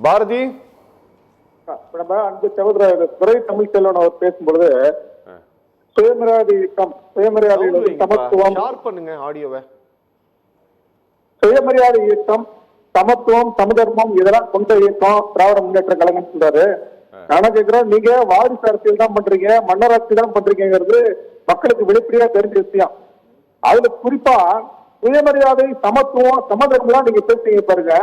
பாரதி அன்பு சகோதரர் துரை தமிழ்ச்செல்வன் அவர் பேசும்பொழுது சுயமரியாதை இயக்கம், சுயமரியாதை சமத்துவம், சுயமரியாதை இயக்கம், சமத்துவம், சமதர்மம் இதெல்லாம் கொண்ட இயக்கம் திராவிட முன்னேற்ற கழகம் சொல்றாரு. நான் கேட்கிறேன், நீங்க வாரிசு அரசியல் தான் பண்றீங்க, மன்னராட்சி தான் பண்றீங்கிறது மக்களுக்கு வெளிப்படையா தெரிஞ்ச விஷயம். அதுல குறிப்பா சுயமரியாதை, சமத்துவம், சமதர்மம் நீங்க பேசுறீங்க பாருங்க.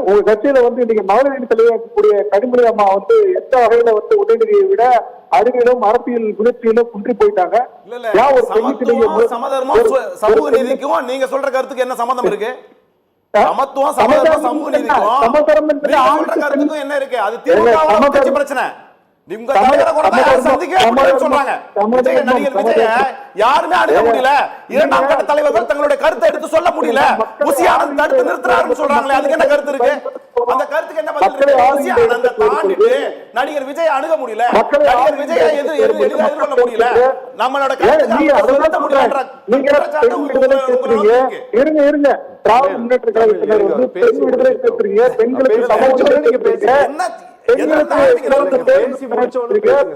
உங்க கட்சியில இன்னைக்கு மகளிர் தலைவக்கூடிய கனிமொழி அம்மா எந்த வகையில உதயநிதியை விட அறிவியலும் அரசியல் முயற்சியிலும் குன்றி போயிட்டாங்க. சமூக நீதிக்கும் நீங்க சொல்ற கருத்துக்கு என்ன சம்பந்தம் இருக்கு? சமத்துவம், சமதர்மம், சமூக நீதிக்கும் என்ன இருக்கு? அது திமுக பிரச்சனை. யாருமே அணுக முடியல. இரண்டாம் கட்ட தலைவர்கள் தங்களுடைய கருத்தை எடுத்து சொல்ல முடியல. தடுத்து நிறுத்துறாருன்னு சொல்றாங்களே, அதுக்கு என்ன கருத்து இருக்கு? அந்த கருத்துக்கு என்ன பதில்? தாண்டிட்டு நடிகர் விஜய் அணுக முடியல, நடிகர் விஜய் எதிர்கொள்ள முடியல, நம்மளோட கருத்து முடியல. இருங்க திராவிட முன்னேற்ற கழகத்தினர் பெண் விடுதலை பேசுறீங்க, பெண்களுக்கு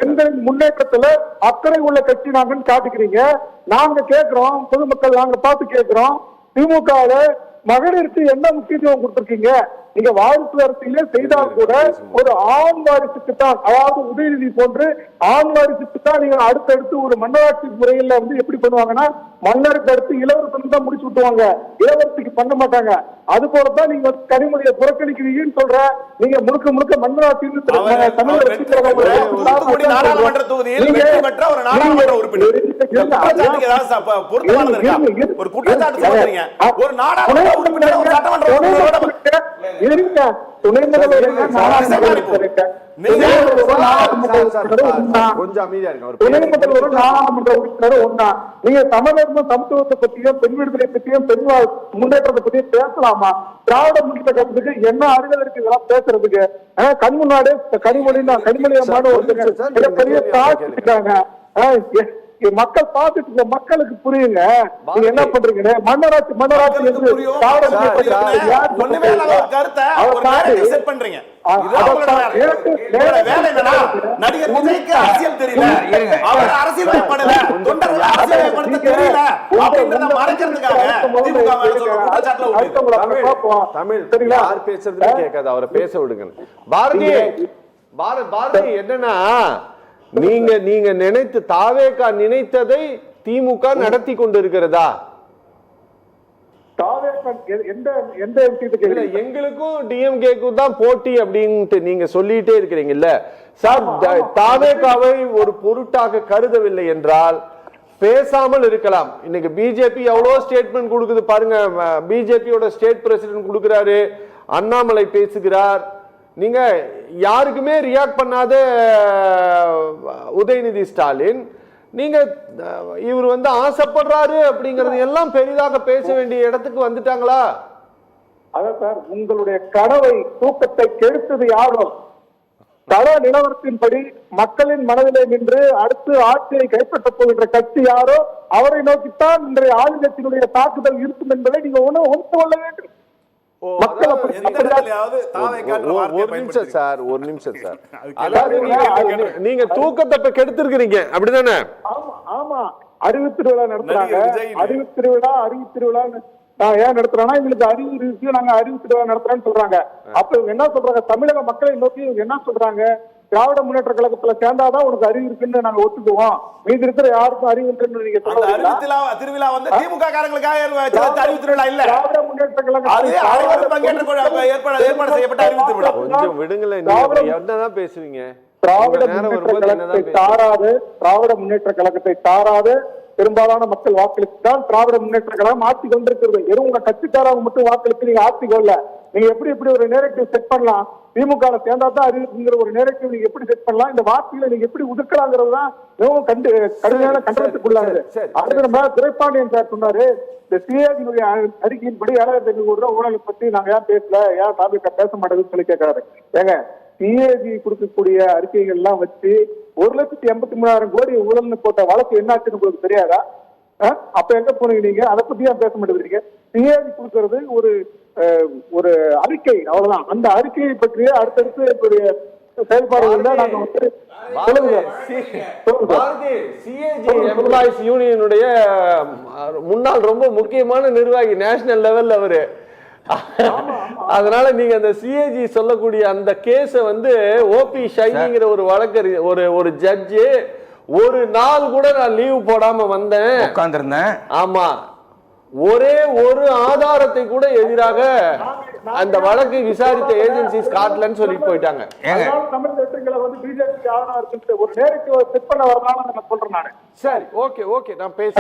பெண்களின் முன்னேற்றத்துல அக்கறை உள்ள கட்சி நாங்கன்னு காட்டுக்கிறீங்க. நாங்க கேட்கிறோம், பொதுமக்கள் நாங்க பார்த்து கேட்கிறோம், திமுக மகளிருக்கு என்ன முக்கியத்துவம் கொடுத்திருக்கீங்க? நீங்க வாரிசு அரசியலே செய்தால் கூட ஒரு ஆண் வாரிசுக்கு தான், அதாவது உதயநிதி போன்று ஆண் வாரிசுக்கு தான் நீங்க அடுத்தடுத்து ஒரு மன்னராட்சி முறையில எப்படி பண்ணுவாங்கன்னா, மன்னருக்கு அடுத்து இளவரசன் தான் முடிச்சு விட்டுவாங்க, இளவரசிக்கு பண்ண மாட்டாங்க. அது போலதான் நீங்க கனிமொழியை புறக்கணிக்கிறீங்கன்னு சொல்ற. நீங்க முழுக்க முழுக்க மன்னராட்சி துணை முதல்வர் நாடாளுமன்ற உறுப்பினர் ஒன்னா. நீங்க சமதர்ம சமத்துவத்தை பத்தியும் பெண் விடுதலை பத்தியும் பெண் முன்னேற்றத்தை பத்தியும் பேசலாமா? திராவிட முன்னேற்ற கழகத்துக்கு என்ன அறிதல் இருக்கு இதெல்லாம் பேசுறதுக்கு? கண் முன்னாடி கனிமொழி அம்மான்னு ஒரு பெரிய தாக்கிட்டாங்க. மக்கள் பார்த்துட்டு மக்களுக்கு புரியுங்க. நீங்க என்ன பண்றீங்க? மன்னராட்சி மன்னராட்சி அவரை பேச விடுங்க. பாரதி என்னன்னா, நீங்க நினைத்து தாவேகா நினைத்ததை திமுக நடத்தி கொண்டிருக்கிறதா? எங்களுக்கும் டிஎம்கேக்கும் தான் போட்டி அப்படின்ட்டு நீங்க சொல்லிட்டே இருக்கிறீங்கல்ல சார். தாவேகாவை ஒரு பொருட்டாக கருதவில்லை என்றால் பேசாமல் இருக்கலாம். இன்னைக்கு பிஜேபி எவ்வளவு ஸ்டேட்மெண்ட் கொடுக்குது பாருங்க. பிஜேபியோட ஸ்டேட் பிரசிடென்ட் கொடுக்கிறாரு, அண்ணாமலை பேசுகிறார். நீங்க யாருக்குமே ரியாக்ட் பண்ணாத உதயநிதி ஸ்டாலின், நீங்க இவர் ஆசைப்படுறாரு அப்படிங்கறது எல்லாம் பெரிதாக பேச வேண்டிய இடத்துக்கு வந்துட்டாங்களா? அதான் சார், உங்களுடைய கனவை தூக்கத்தை கெடுத்தது யாரோ? கள நிலவரத்தின்படி மக்களின் மனதிலே நின்று அடுத்து ஆட்சியை கைப்பற்றப் போகின்ற கட்சி யாரோ அவரை நோக்கித்தான் இன்றைய ஆளுங்கட்சியினுடைய தாக்குதல் இருக்கும் என்பதை நீங்க ஒன்று கொள்ள வேண்டும். நீங்க தூக்கத்தை கெடுத்திருக்கிறீங்க அப்படிதானே? ஆமா, அறிவு திருவிழா நடத்துறாங்க. அறிவு திருவிழா ஏன் நடத்துறோம்னா, எங்களுக்கு அறிவு இருக்கு, நாங்க அறிவு திருவிழா நடத்துறோம்னு சொல்றாங்க. அப்ப இவங்க என்ன சொல்றாங்க? தமிழக மக்களை நோக்கி இவங்க என்ன சொல்றாங்க? திராவிட முன்னேற்ற கழகத்துல சேர்ந்தாதான் உனக்கு அறிவு இருக்குன்னு நாங்க ஒத்துக்குவோம், மீதி இருக்கிற யாருக்கும் அறிவு இருக்குன்னு நீங்க சொல்றீங்க. திருவிழா திமுக காரங்களுக்காக அறிவு திருவிழா இல்ல, திராவிட முன்னேற்ற கழகம் ஏற்பாடு செய்யப்பட்ட அறிவு திருவிழா. கொஞ்சம் விடுங்களேன், என்னதான் பேசுவீங்க? திராவிட முன்னேற்ற கழகத்தை தாராது, திராவிட முன்னேற்ற கழகத்தை தாராது பெரும்பாலான மக்கள் வாக்களித்து தான் திராவிட முன்னேற்ற கழகம் ஆட்சி கொண்டிருக்கிறது. வெறும் உங்க கட்சிக்காரங்க மட்டும் வாக்களித்து நீங்க ஆட்சி கொள்ள. நீங்க எப்படி ஒரு நேரட்டிவ் செட் பண்ணலாம்? திமுக சேர்ந்தா தான் அறிவுங்கிற ஒரு நேரட்டிவ் நீங்க எப்படி செட் பண்ணலாம்? இந்த வார்த்தைகளை நீங்க எப்படி உதுக்கலாங்கிறது தான் மிகவும் கடுமையான கண்டனத்துக்குள்ளாகுது. அடுத்து நம்ம துரைப்பாண்டியன் சார் சொன்னாரு, இந்த சிஏஜினுடைய அறிக்கையின்படி 7,500 கோடி ரூபாய் ஊழலை பத்தி நாங்க ஏன் பேசல, ஏன் தாபிக பேச மாட்டேங்குன்னு சொல்லி கேட்கறாரு. ஏங்க, சிஏஜி கொடுக்கக்கூடிய அறிக்கைகள் எல்லாம் வச்சு 1,83,000 கோடி ஊழல்னு போட்ட வழக்கு என்னாச்சுன்னு உங்களுக்கு தெரியாதா? அப்ப எங்க போனீங்க நீங்க? அதை பத்தி ஏன் பேச மாட்டேங்கிறீங்க? சிஏஜி கொடுக்கறது ஒரு ஒரு அறிக்கை, அவ்வளவுதான். அந்த அறிக்கையை பற்றிய அடுத்தடுத்து செயல்பாடுகள் தான் நாங்க வந்து சிஏஜி எம்ப்ளாயிஸ் யூனியனுடைய முன்னாள் ரொம்ப முக்கியமான நிர்வாகி, நேஷனல் லெவல்ல அவரு. அதனால நீங்க அந்த சிஏஜி சொல்லக்கூடிய அந்த கேஸ வந்து ஓபி ஷைனிங்கிற ஒரு வழக்கறிஞர், ஒரு ஜட்ஜு, ஒரு நாள் கூட நான் லீவ் போடாம வந்தேன், உட்கார்ந்திருந்தேன். ஆமா, ஒரே ஒரு ஆதாரத்தை கூட எதிராக அந்த வழக்கை விசாரித்த ஏஜென்சிஸ் காட்டலன்னு சொல்லிட்டு போயிட்டாங்க. தமிழ் திட்டங்களை வந்து பிஜேபி ஆதரவா இருக்கு ஒரு நேருக்கு செட் பண்ண வரலாம்னு நான் சொல்றேன் நானு. சரி, ஓகே, நான் பேசுறேன்.